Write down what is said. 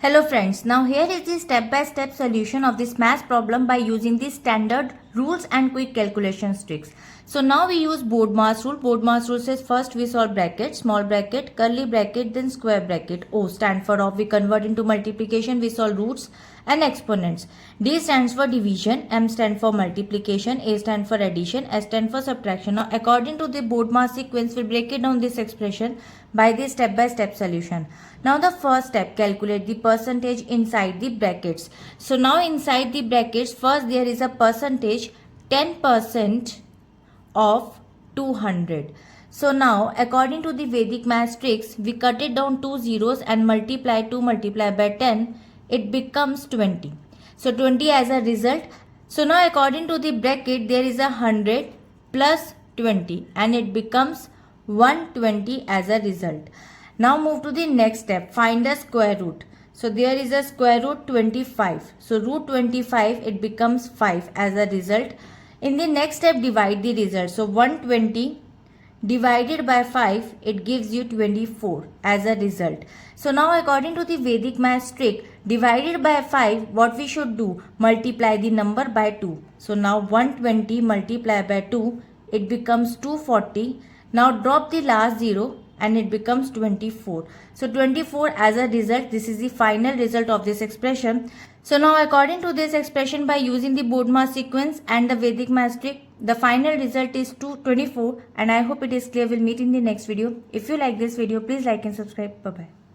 Hello friends, now here is the step-by-step solution of this math problem by using the standard rules and quick calculation tricks. So now we use BODMAS rule. BODMAS rule says first we solve bracket, small bracket, curly bracket, then square bracket. O stand for off, we convert into multiplication, we solve roots and exponents. D stands for division, M stand for multiplication, A stand for addition, S stand for subtraction. Now according to the BODMAS sequence, we'll break it down this expression by the step-by-step solution. Now the first step, calculate the percentage inside the brackets. So now inside the brackets, first there is a percentage 10% of 200. So now according to the Vedic math tricks, we cut it down 2 zeros and multiply 2 multiplied by 10, it becomes 20. So 20 as a result. So now according to the bracket, there is a 100 plus 20 and it becomes 120 as a result. Now move to the next step, find a square root. So there is a square root 25. So root 25, it becomes 5 as a result. In the next step, divide the result. So 120 divided by 5, it gives you 24 as a result. So now according to the Vedic math trick, divided by 5, what we should do? Multiply the number by 2. So now 120 multiplied by 2, it becomes 240. Now drop the last 0 and it becomes 24. So 24 as a result, this is the final result of this expression. So now according to this expression, by using the BODMAS sequence and the Vedic math trick, the final result is 224, and I hope it is clear. We'll meet in the next video. If you like this video, please like and subscribe. Bye bye.